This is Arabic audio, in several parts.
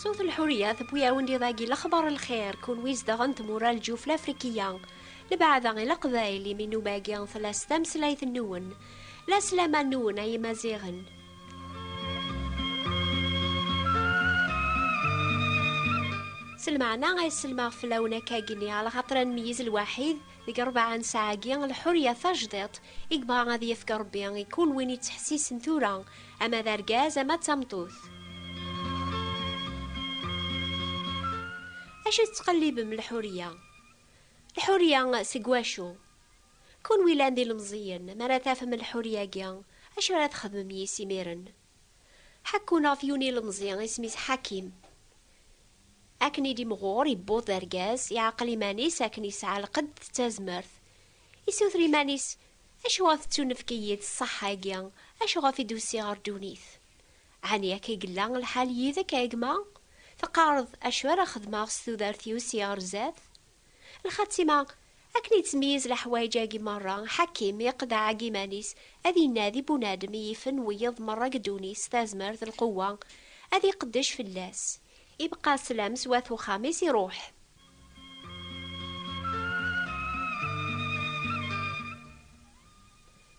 صوت الحرية ثبويا وندي ضاقي الأخبار الخير كون ويزدغن تمورا الجوف الأفريقية لبعض غير القبائل منو باقي ثلاث تمسلايث النون لا سلامة النون أي مازيغن. سلمعنا غاي سلمع فلاونا كاقيني على خاطر نميز الوحيد ذيك 4 ساعة الحرية تجديط يقبع غادي يفكر ربي يكون وين يتحسيس ثورا أما ذا رقاز أما تمطوث. اش تقلب من الحرية؟ الحرية سقواشو كون ويلان دي المزيان ما راه تفهم الحرية كاع اش راه تخدم يسي ميرن حكونا فيوني المزيان اسميس حكيم اكني دي مغور يبوض درقاز يعقل مانيس اكني يسعى القد تازمرث يسوثري مانيس اش واث تونفكيت الصحة كاع اش غافي دوسي غار دونيث عني كي قلا الحال يذاك اجما فقارض أشوار خدمة ستودارتيو سيار زاث الخاتمة أكني تميز الحوايج اجي مرة حكيم يقدع اجي مانيس أذي نادي بنادم يفن ويض مرة قدونيس تازمرت القوة أذي قدش في اللاس يبقى سلام سواث وخامس يروح.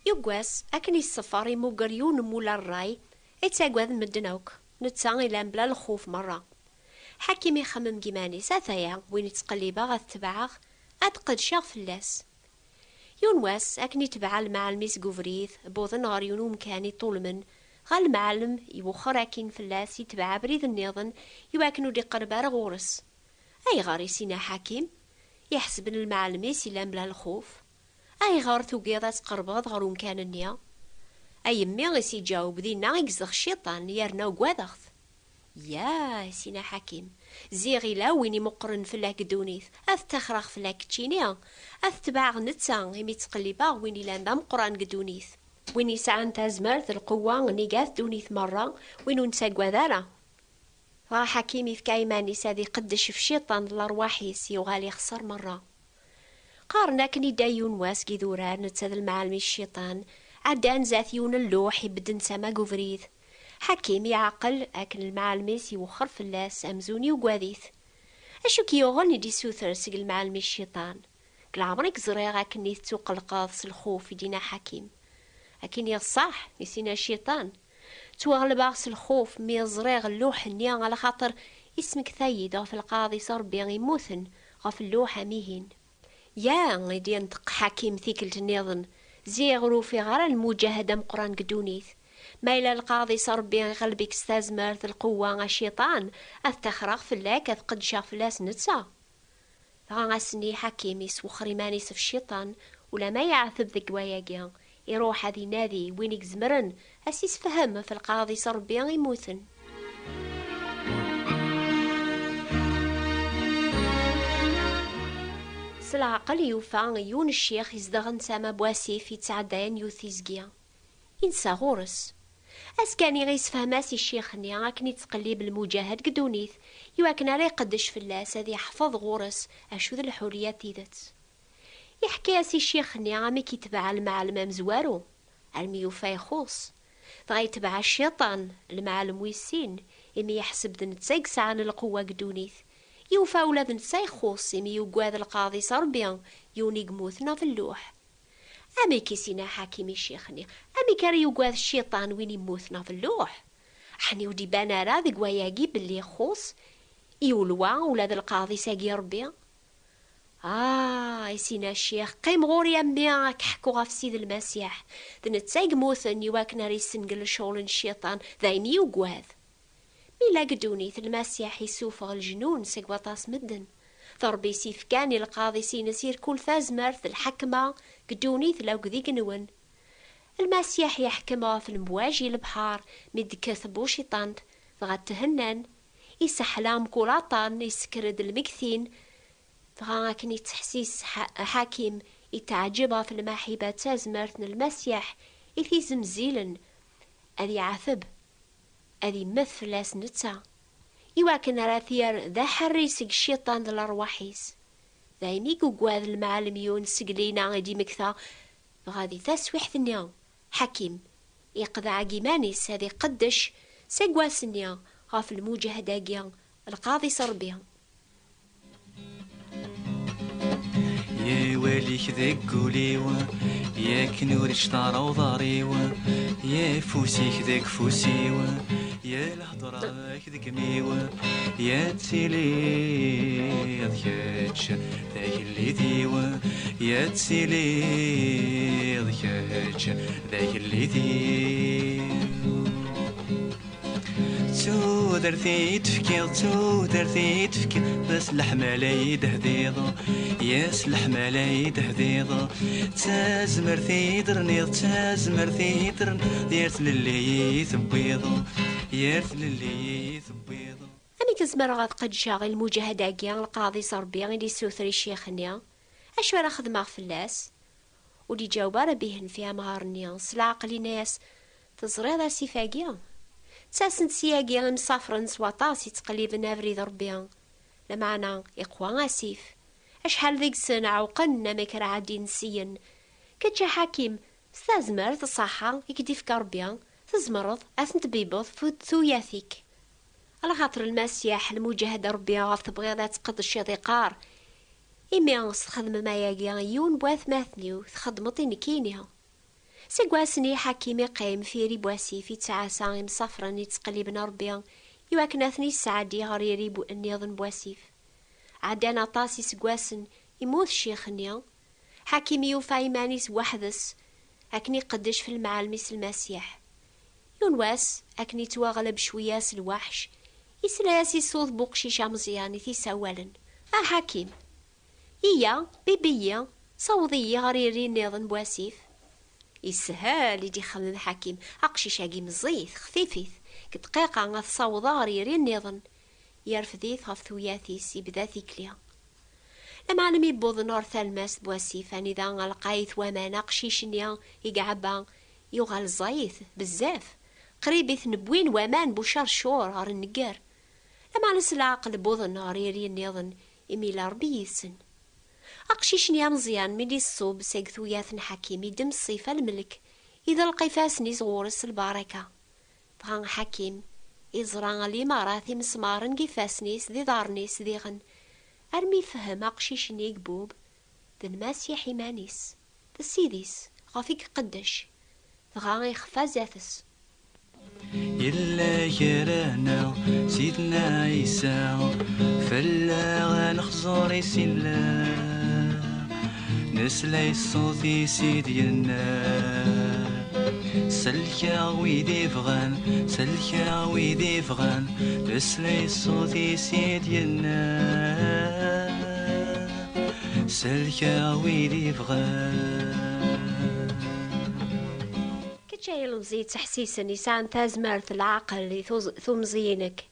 يقواس أكني السفر يموقريون مولا الراي يتساقواذ مدنوك نتساغي لان بلا الخوف مرة حكيم يخمم كيماني ساثايا وين يتقلبا غتبعغ أتقد شاغ فلاس يونواس أكني تبع المعلميس قوفريث بوضن غار يونو مكاني طول من غال المعلم يوخر أكين فلاس يتبع بريد النظن يواكنو دي قربار غورس أي غار يسينا حكيم يحسب المعلميس يلام بلا الخوف أي غار توقيضة تقربض غارون كان النيا أي مي غيسي جاوب دينا يقزخ الشيطان يرنا وقواذغث يا سينا حكيم زيغي لا ويني مقرن فلاك دونيث أثتخرخ فلاك تشينيا أثتباغ نتسان غيمي تقلبا ويني لاندا مقران قدونيث ويني سعان تازمرت القوة نيقاث دونيث مرة وينو نساقوا ذارا غا حكيم يفكاي ماني سادي قدش في الشيطان الأرواحيس يوغالي يخسر مرة قارنا كني دايون واسكي ذوران نتساد المعلمي الشيطان عدان زاثيون اللوح يبدن سما قوفريث حكيم يعقل أكل المعلميس يوخر فلاس أمزوني وقواذيث أشو كيوغل ندي سوثر سيق المعلمي الشيطان كل عمرك زريغ أكني تسوق القاضس الخوف يدينا حكيم أكن يصح يسينا الشيطان توغل باغس الخوف مي زريغ اللوح النيا على خاطر اسمك ثايد غف القاضي صار بيغي موثن غف اللوحة ميهين يا غيدي ينطق حكيم ثيكلت النظن زيغرو في غير المجاهدة مقران قدونيث ما إلى القاضي صار بين قلبك استازمرت القوة الشيطان أثتخرغ فلاك أثقد شاف فلاس نتسا غاسني حكيم يسوخري مانيس في الشيطان ولا ما يعثب ذك وياقيا يروح هذي نادي وينك زمرن أسيس فهم في القاضي صار بين يموثن سلعقل يوفا يون الشيخ يزدغن سما بواسيف يتعدين يوثيزقيا ينسى غورس أسكاني غيس فهماسي الشيخ نيا كني تقليب المجاهد قدونيث يواكنا راه يقدش فلاس هذي يحفظ غورس أشو ذا الحرية تيدت يحكي اسي الشيخ نيا مي كيتبع المعلم مزوارو علمي يوفا يخوص فغا يتبع الشيطان المعلم ويسين إمي يحسب دنتسايق سعان القوة قدونيث يوفا ولاد نتساي خوص إمي يوقواذ القاضي صار بيان يوني قموثنا في اللوح أمي كيسينا حكيمي الشيخني أمي كاري يقواذ الشيطان وين يموثنا في اللوح حني ودي بانا راذق وياقي باللي خوص يولوا ولاد القاضي ساقي ربي يسينا الشيخ قيم غوري أمي كحكو غاف سيد المسيح ذنتسايق موثن يواكنا ريسنقل شغل الشيطان ذايمي يقواذ ميلا قدونيث المسيح يسوفغ الجنون سقوطاس مدن ضربي سيف كاني القاضي سينسير كل فازمرث الحكمة قدونيث لو قذيق نون المسيح يحكمها في المواجي البحار مد كثبو شيطان فغاد تهنن يسحلام كولاطان يسكرد المكثين فغاكني تحسيس حاكم يتعجبها في المحبة تازمرثن المسيح إثي زمزيلن أذي عثب أذي مثل لاس نتا يواكن راثير ذا حريسك الشيطان ذا الأرواحيس ذا يميقو قواذ المعلم يونسق لينا غدي مكثا فغادي تسويح ثنيا حكيم يقضى عقيمانيس هذي قدش سقواس النيا غاف المجاهدة القاضي صربي. يا واليك ذاك قوليوا يا كنور اشطار وضاريوا يا فوسيك ذاك فوسيوا يا الهضرة ذاك ذاك ميوا يا تسيلي ذكاتش ذاك اللي ديوا يا تسيلي ذكاتش ذاك اللي ديوا تودرتي تفكي بس الحمالة يدهديض ياس الحمالة يدهديض تازمرتي درنيض يارت للي يثبيض أني كزمر غاد قد شاغل المجاهدة كيان القاضي صربي اللي سوثري شيخني أشو راه خدمة فلاس ولي جاوبا راه بيهن فيها مهارني سلعقلي ناس تزريض سيفاقيا تاسنت سياقيا مسافرن سواطاس يتقليبن افريد ربيا لمعنى يقوى اسيف اشحال ذيك السنة عوقنا ما كرا عادي نسيا كتجا حكيم استازمر تصحى يكدي في كربيا تزمرض اسنت بيبض ثوياثيك على خاطر المسيح المجاهدة ربيا غاف تبغي ذات تقد الشيطيقار إمي تخدم ما ياقيا يون بواث ماثنيو تخدمطي كينيها سيقواسني حكيمي قايم في ريبواسي في تعاسا مسافرا يتقلبنا ربيا يواكناثني السعادي غير ريبو اني ظن بواسيف عدانا طاسي سقواسن يموت شيخنيا حكيمي يوفا يمانيس وحدس اكني قدش في المعالميس المسيح يونواس اكني تواغلب شوياس الوحش يسلاسي صوت بوقشيشا مزياني في سوالا حكيم إيا بيبيا صوضي غريري نيضن بواسيف يسهال يدي خمم حكيم أقشيش هاقي مزيث خفيفيث كدقيقة غتصاوض غريري نيضن يرفديث غف ثوياثيس يبدا ثيكليا المعلم يبوض نور ثالماس بواسيف أني ذا غالقايث ومانا قشيشنيا يقعبا يغال زايث بزاف قريبيث نبوين ومان بوشار شور غار النقار المعلم سلاقل بوض النار يري نيضن إميلا ربي يسن أقشيشني مزيان ملي الصوب ساق ثوياث حكيم يدم الصيفة الملك إذا القفاسني صغورس البركة بغان حكيم إزران لي مراثي مسمارن قفاسنيس ذي دارنيس ذيغن أرمي فهم أقشيشني قبوب ذن ماسي حيمانيس تسيديس غافيك قدش بغان يخفى زاثس إلا يرانا سيدنا عيسى فلا غنخزر سلا نسلي صوتي سيدينا سلكا ويدي فغان نسلي صوتي سيدينا سلكا ويدي فغان كتشاي المزيد تحسيس نيسان تازمرت العقل اللي ثم زينك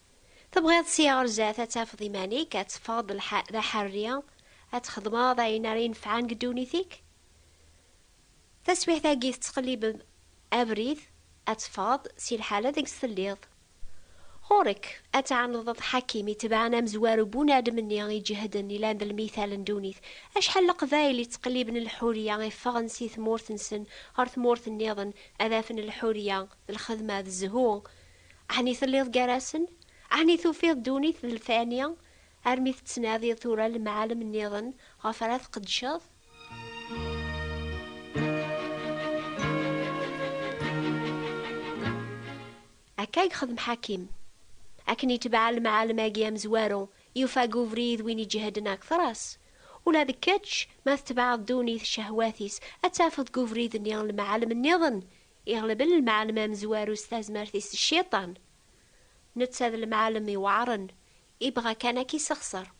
تبغيض سيار زاثة تافضي مانيك أتفاض ذا حرية أتخدما ذا ينارين فعان قدوني ثيك تسويح ذاقيث تقليب أبريث أتفاض سي الحالة ذيك السليض غورك أتعنض حكيمي تبعنا مزوار بونادم مني يجهدن إلى ذا المثال ندونيث أشحال القبايل تقليبن الحورية غيفغن سي ثمورثنسن غار ثمورث النيضن أذافن الحورية الخدمة الزهو عني ثليض قراسن عني ثوفيض دونيث الثانية أرمي تسناذي ثورة المعالم النيضن غفرات قدشاض أكاي خدم حكيم أكن يتبع المعالم أجيام زوارو يوفاقو فريد وين يجهدنا أكثراس ولا ذكاتش ما تتبع دوني شهواتيس أتافض قوفريد نيان المعالم النظن يغلب المعالم مزوارو استاذ مارثيس الشيطان نتساذ المعالم يوعرن يبغى كان كي سخسر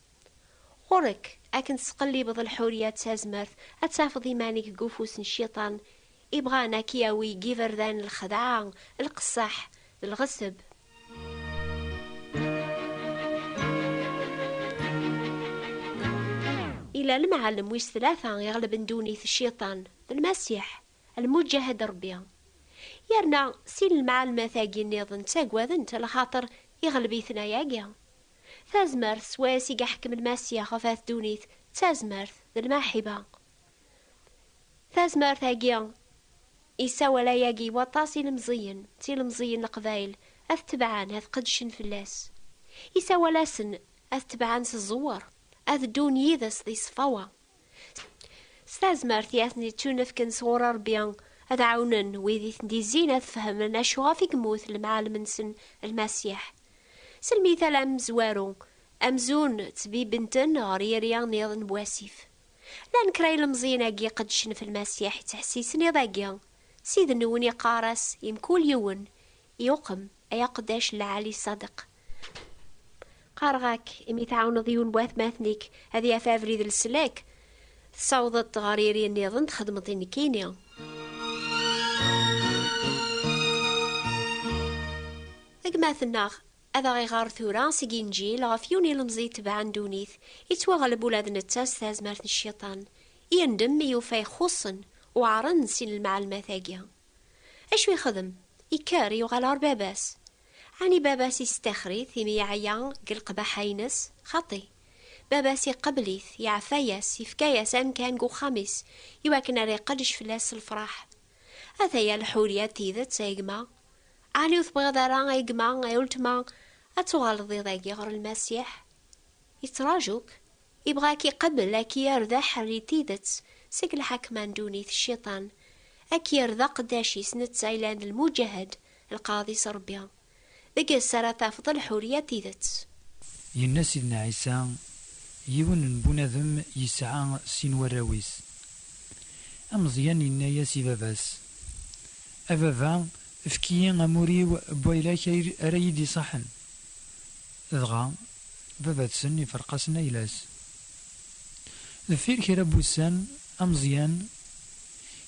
غورك أكن تسقلي بض الحوريات تاز مارث أتافض إيمانك قوفوس الشيطان يبغانا كياوي جيفر ذان الخدعة القصاح الغصب إلى المعلم ويس ثلاثة يغلب ندوني الشيطان المسيح المجاهد ربيا يرنا سين المعلمة ثاقي النظن تاقوى ذنت لخاطر يغلب ثناياقيا ثازمرث سواسي حكم المسيح غفاث دونيث ثازمرث ذا الماحبة ثازمرث هاقيا يساوى لا ياقي وطاسي المزين تي المزين القبايل أثتبعان هذ قدشن فلاس يساولاسن أذ تبعان الزوار أذ دون يذس ذي صفاوة ستازمر ثياثني تونفكن صورة ربيان أذ عونن ويذي ثنديزين أذ فهمن أشوها في قموث المعالم نسن المسيح سالمثال أمزوارو أمزون تبي بنتن غريريا نيضن بواسيف لان كراي المزينة جي قدشن في المسيح تحسيسني ضاقيا سيد نوني قارس يمكول يون يوقم أي قداش العالي صدق قارغاك إمي تعاون ضيون بواث ماثنيك هذه أفافري ذي السلاك صوضت غريري النظام تخدمتيني كينيا أقماث هذا غيغار ثوران سيجين جيل غفيوني المزي تبعان دونيث يتوغلب ولاد نتاس ثازمارت الشيطان يندم يوفي خصن وعرن سين المعلمات ثاقيا أشوي خدم يكاري وغالار باباس عني باباس يستخري ثيمي عيان قلق بحينس خطي باباسي قبليث يعفاياس يفكاياس أن كان قو خامس يواكن ري قدش فلاس الفرح هذا يا الحورية تيذت سيقما علي وثبغ داران يقما يولتما أتغالضي ذاقي غير المسيح يتراجوك يبغاكي قبل لكي يرضى حري تيذت سيقل حكمان دونيث الشيطان أكي يرضى قداشي سنت سايلان المجاهد القاضي صربيا ذاك السارة تفضل الحورية تيذت ينا سيدنا عيسى يون بنادم يسعى سين وراويس أمزيان ينا ياسي باباس أبابا فكيين أموريو بويلاك أريدي صحن ذغا بابا تسن يفرقسنا إلاس ذفير كرا بوسان أمزيان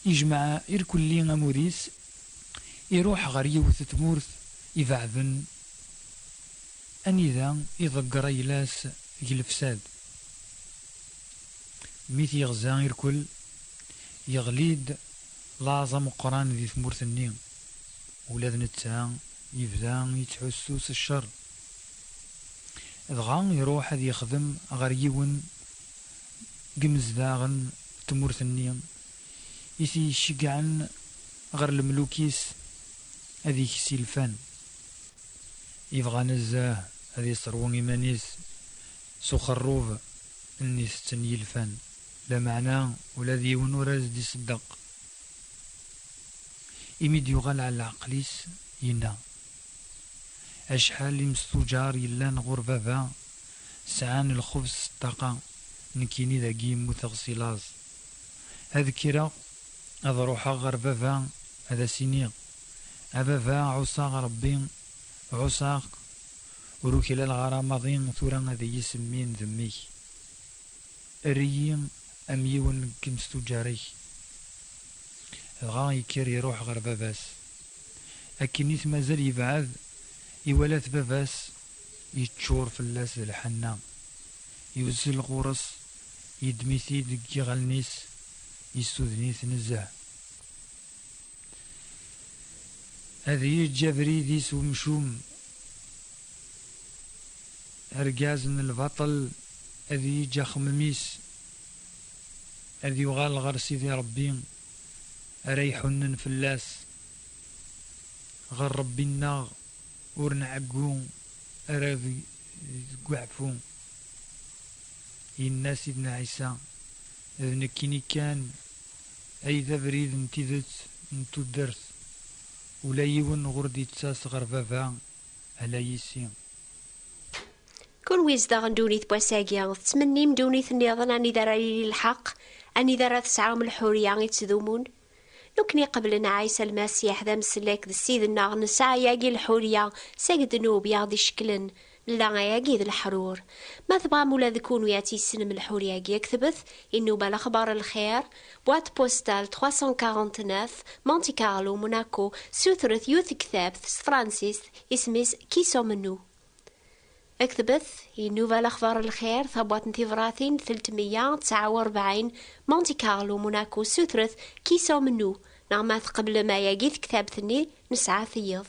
يجمع إركلين أموريس يروح غريو تتمورث يفعذن أنيذا يضقر إلاس يلفساد ميت يغزان يركل يغليد لازم قران ذي ثمورث النيم ولاد نتا يبدا يتحسوس الشر دغا يروح هذا يخدم غريون قمز داغن تمورث النيم يثي يشقعن غير الملوكيس هذيك سيلفان يبغى نزاه هذي يصرون إيمانيس سخروف النيس تنيلفان لا معنى ولا ديون وراز دي صدق إميد يغال على العقليس ينا أشحال مستجار يلان غور بابا سعان الخبز الطاقة نكيني ذاكي متغسلاز هذا كيرا هذا روحا غير بابا هذا سيني أبابا عصاق ربي عصاق وروكي للغرامضين ثورا هذا يسمين ذمي الريم أميون كمستجاري غا يكير يروح غير باباس أكنيت مازال يبعد يولات باباس يتشور في اللاس الحنا يوزل الغورس يدميثي دقي غالنيس يستوذنيث نزاه هذه الجبري ديس ومشوم أرجاز من البطل هذه جا خمميس هذه يغال غير سيدي ربي أريحنن فلاس غير ربي الناغ ورنعقو أراذي قعفو إنا سيدنا عيسى نكيني كان أي ذا بريد انتذت انتو الدرس ولا يون غردي تساس غير بابا على يسين كون ويزدا غندونيث بواساقيا تمني مدونيث النظام أني دار لي الحق أني دار تسعاهم الحورية يتذومون نكني قبلنا عيسى المسيح ذا مسلاك ذا السيد النار نسعى ياقي الحورية ساقد نوب ياضي شكلن لا ياقي ذا الحرور ما تبغى مولا ذكون وياتي السنم الحورية يكتبث إنه بالأخبار الخير بوات بوستال 349 مونتي كارلو موناكو سوثرث يوث كتاب فرانسيس اسميس كيسو منو اكتبث إنه بالأخبار الخير ثبوات نتيفراثين 349 مونتي كارلو موناكو سوثرث كيسو منو نعمات قبل ما يجيث كتاب ثني نسعى ثيض